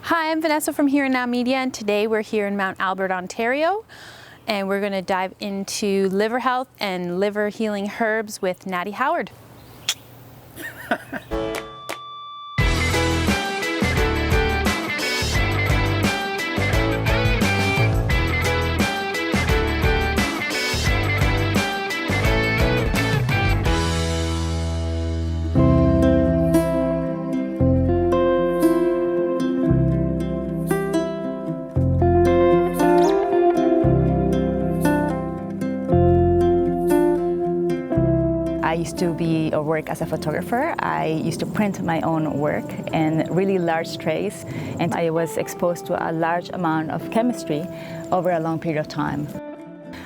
Hi, I'm Vanessa from Here and Now Media, and today we're here in Mount Albert, Ontario, and we're going to dive into liver health and liver healing herbs with Naty Howard. I used to work as a photographer. I used to print my own work in really large trays, and I was exposed to a large amount of chemistry over a long period of time.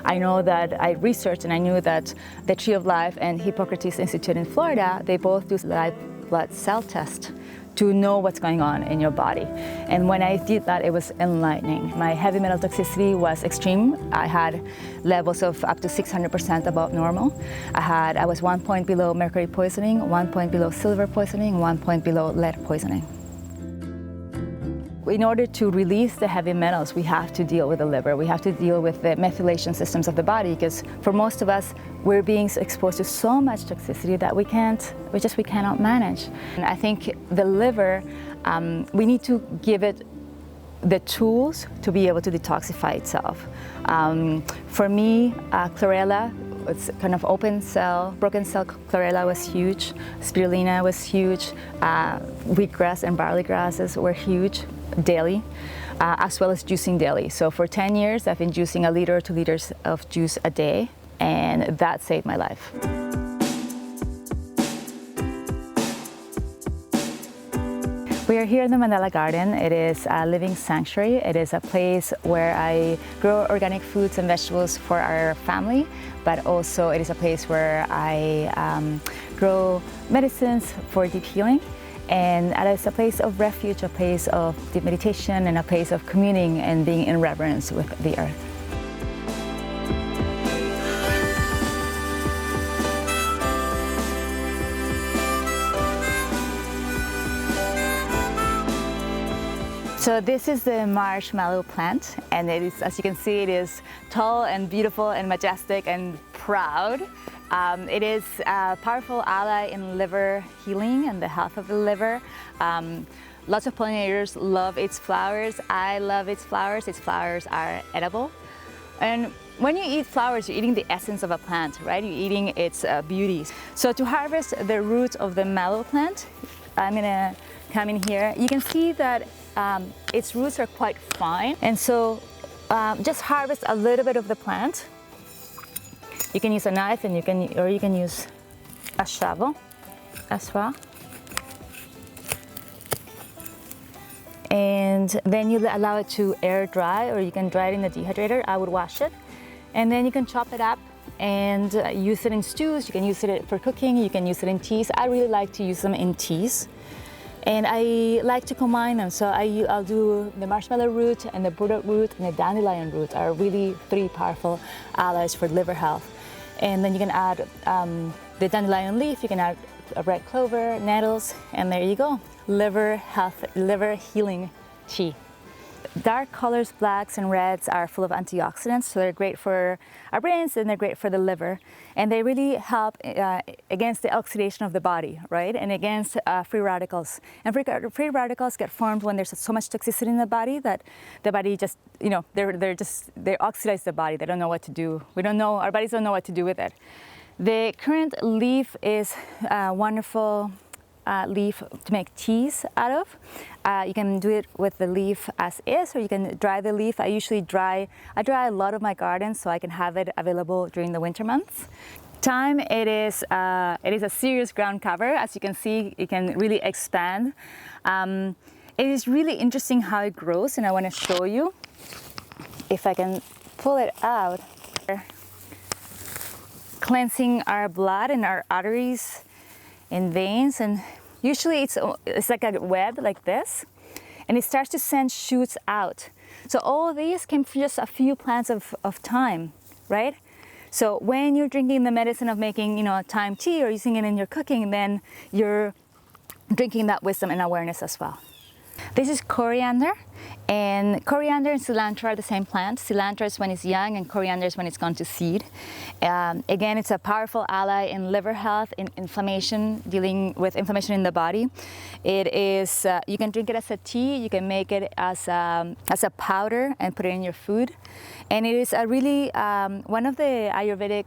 I know that I researched and I knew that the Tree of Life and Hippocrates Institute in Florida, they both do live blood cell tests to know what's going on in your body. And when I did that, it was enlightening. My heavy metal toxicity was extreme. I had levels of up to 600% above normal. I was 1 point below mercury poisoning, 1 point below silver poisoning, 1 point below lead poisoning. In order to release the heavy metals, we have to deal with the liver. We have to deal with the methylation systems of the body, because for most of us, we're being exposed to so much toxicity that we cannot manage. And I think the liver, we need to give it the tools to be able to detoxify itself. For me, chlorella, it's kind of open cell, broken cell chlorella was huge. Spirulina was huge. Wheatgrass and barley grasses were huge daily, as well as juicing daily. So for 10 years, I've been juicing 1 liter or 2 liters of juice a day, and that saved my life. We are here in the Mandala Garden. It is a living sanctuary. It is a place where I grow organic foods and vegetables for our family, but also it is a place where I grow medicines for deep healing. And it is a place of refuge, a place of deep meditation, and a place of communing and being in reverence with the earth. So this is the marshmallow plant, and it is, as you can see, it is tall and beautiful and majestic and proud. It is a powerful ally in liver healing and the health of the liver. Lots of pollinators love its flowers. I love its flowers. Its flowers are edible. And when you eat flowers, you're eating the essence of a plant, right? You're eating its beauty. So to harvest the root of the mallow plant, I'm gonna come in here. You can see that its roots are quite fine. And so just harvest a little bit of the plant. You can use a knife, and you can use a shovel as well. And then you allow it to air dry, or you can dry it in the dehydrator. I would wash it. And then you can chop it up and use it in stews. You can use it for cooking. You can use it in teas. I really like to use them in teas. And I like to combine them. So I'll do the marshmallow root and the burdock root and the dandelion root are really 3 powerful allies for liver health. And then you can add the dandelion leaf, you can add a red clover, nettles, and there you go. Liver health, liver healing tea. Dark colors, blacks and reds, are full of antioxidants, so they're great for our brains and they're great for the liver. And they really help against the oxidation of the body, right? And against free radicals. And free radicals get formed when there's so much toxicity in the body that the body just, they oxidize the body. They don't know what to do. Our bodies don't know what to do with it. The current leaf is a wonderful leaf to make teas out of. You can do it with the leaf as is, or you can dry the leaf. I dry a lot of my garden so I can have it available during the winter months. Thyme, it is a serious ground cover. As you can see, it can really expand. It is really interesting how it grows, and I want to show you if I can pull it out. Cleansing our blood and our arteries and veins, and usually it's like a web like this, and it starts to send shoots out. So all of these came from just a few plants of thyme, right? So when you're drinking the medicine of making, thyme tea or using it in your cooking, then you're drinking that wisdom and awareness as well. This is coriander, and coriander and cilantro are the same plant. Cilantro is when it's young, and coriander is when it's gone to seed. Again, it's a powerful ally in liver health, in inflammation, dealing with inflammation in the body. It is, you can drink it as a tea, you can make it as a powder and put it in your food. And it is a really, one of the Ayurvedic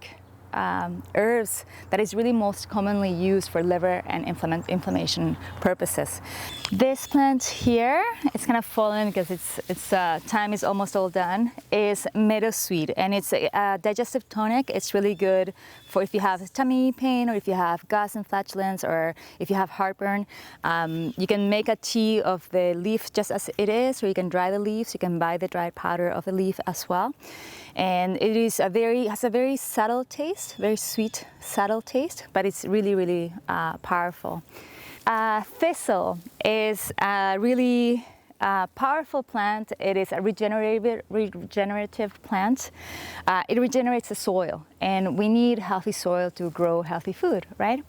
herbs that is really most commonly used for liver and inflammation purposes. This plant here, it's kind of fallen because its time is almost all done, is meadowsweet, and it's a digestive tonic. It's really good for if you have tummy pain, or if you have gas and flatulence, or if you have heartburn. You can make a tea of the leaf just as it is, or you can dry the leaves. You can buy the dried powder of the leaf as well. And it is has a very subtle taste, very sweet, subtle taste, but it's really, really powerful. Thistle is a really powerful plant. It is a regenerative plant. It regenerates the soil, and we need healthy soil to grow healthy food, right?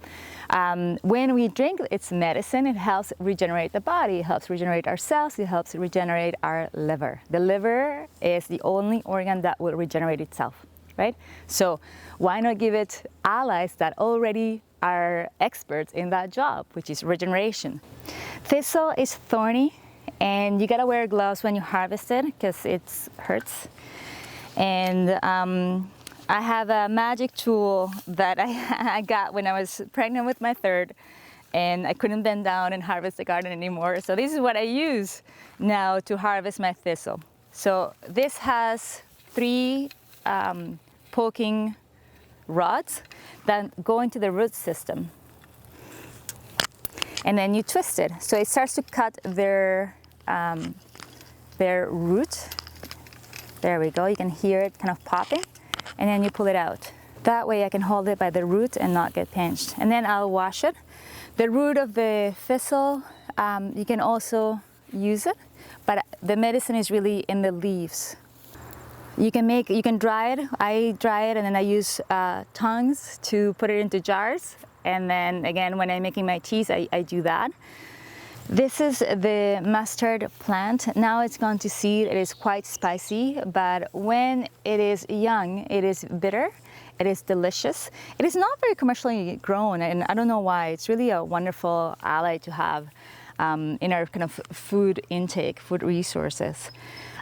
When we drink its medicine, it helps regenerate the body, it helps regenerate our cells, it helps regenerate our liver. The liver is the only organ that will regenerate itself, right? So why not give it allies that already are experts in that job, which is regeneration. Thistle is thorny, and you gotta wear gloves when you harvest it because it hurts. And I have a magic tool that I got when I was pregnant with my third, and I couldn't bend down and harvest the garden anymore. So this is what I use now to harvest my thistle. So this has 3 poking rods that go into the root system. And then you twist it. So it starts to cut their root. There we go, you can hear it kind of popping. And then you pull it out. That way I can hold it by the root and not get pinched. And then I'll wash it. The root of the thistle, you can also use it, but the medicine is really in the leaves. You can dry it. I dry it, and then I use tongs to put it into jars. And then again, when I'm making my teas, I do that. This is the mustard plant. Now it's gone to seed. It is quite spicy, but when it is young, it is bitter. It is delicious. It is not very commercially grown, and I don't know why. It's really a wonderful ally to have in our kind of food intake, food resources.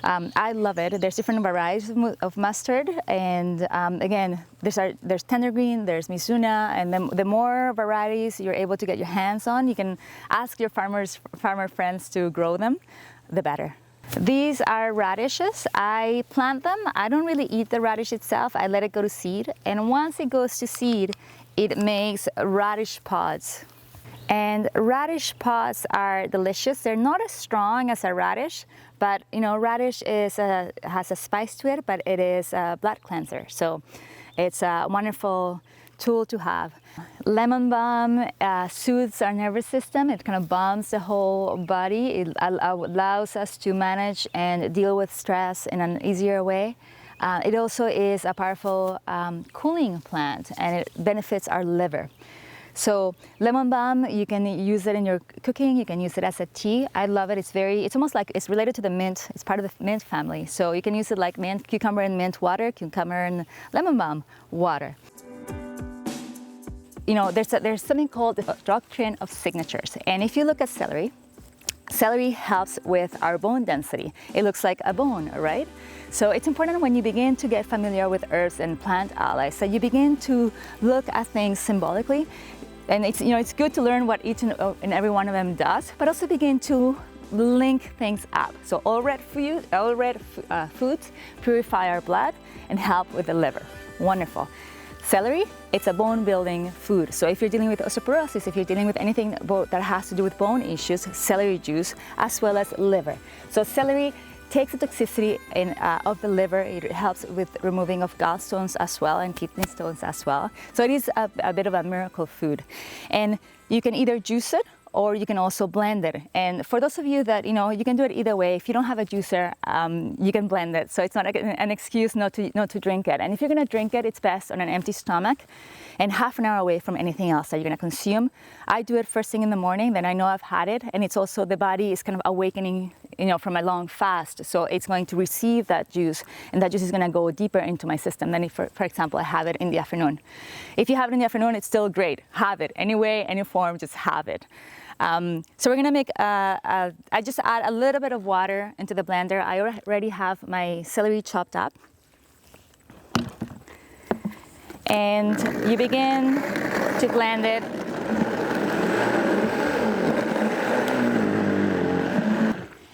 I love it. There's different varieties of mustard, and again, there's tender green, there's Mizuna, and then the more varieties you're able to get your hands on, you can ask your farmer friends to grow them, the better. These are radishes. I plant them. I don't really eat the radish itself. I let it go to seed, and once it goes to seed, it makes radish pods. And radish pods are delicious. They're not as strong as a radish, but you know, radish has a spice to it, but it is a blood cleanser. So it's a wonderful tool to have. Lemon balm soothes our nervous system. It kind of balms the whole body. It allows us to manage and deal with stress in an easier way. It also is a powerful cooling plant, and it benefits our liver. So lemon balm, you can use it in your cooking, you can use it as a tea. I love it. It's almost like it's related to the mint. It's part of the mint family. So you can use it like mint, cucumber and mint water, cucumber and lemon balm water. You know, there's something called the doctrine of signatures. And if you look at celery, celery helps with our bone density. It looks like a bone, right? So it's important when you begin to get familiar with herbs and plant allies that you begin to look at things symbolically. And it's good to learn what each and every one of them does, but also begin to link things up. So all red foods purify our blood and help with the liver. Wonderful. Celery, it's a bone-building food. So if you're dealing with osteoporosis, if you're dealing with anything that has to do with bone issues, celery juice, as well as liver. So celery takes the toxicity of the liver. It helps with removing of gallstones as well, and kidney stones as well. So it is a bit of a miracle food. And you can either juice it, or you can also blend it. And for those of you that, you can do it either way. If you don't have a juicer, you can blend it. So it's not an excuse not to drink it. And if you're gonna drink it, it's best on an empty stomach and half an hour away from anything else that you're gonna consume. I do it first thing in the morning, then I know I've had it. And it's also, the body is kind of awakening, from a long fast. So it's going to receive that juice, and that juice is gonna go deeper into my system than if, for example, I have it in the afternoon. If you have it in the afternoon, it's still great. Have it any way, any form, just have it. So we're gonna make, I just add a little bit of water into the blender. I already have my celery chopped up. And you begin to blend it.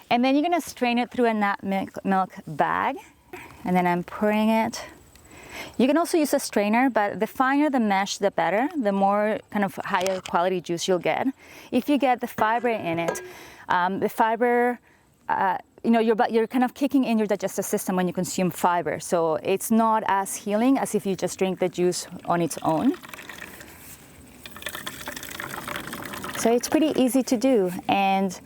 And then you're gonna strain it through a nut milk bag. And then I'm pouring it. You can also use a strainer, but the finer the mesh, the better, the more kind of higher quality juice you'll get. If you get the fiber in it, the fiber, you're kind of kicking in your digestive system when you consume fiber. So it's not as healing as if you just drink the juice on its own. So it's pretty easy to do. And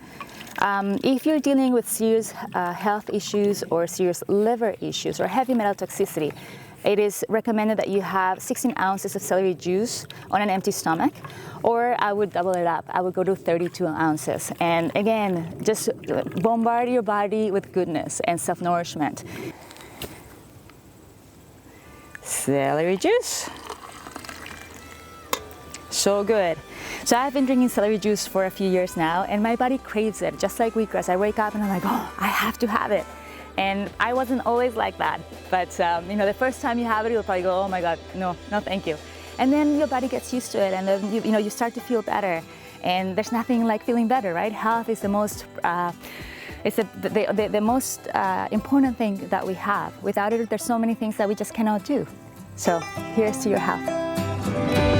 if you're dealing with serious health issues or serious liver issues or heavy metal toxicity, it is recommended that you have 16 ounces of celery juice on an empty stomach, or I would double it up. I would go to 32 ounces. And again, just bombard your body with goodness and self-nourishment. Celery juice. So good. So I've been drinking celery juice for a few years now, and my body craves it, just like wheatgrass. I wake up and I'm like, oh, I have to have it. And I wasn't always like that, but the first time you have it, you'll probably go, oh my God, no, thank you. And then your body gets used to it, and then you start to feel better. And there's nothing like feeling better, right? Health is the most, the most important thing that we have. Without it, there's so many things that we just cannot do. So here's to your health.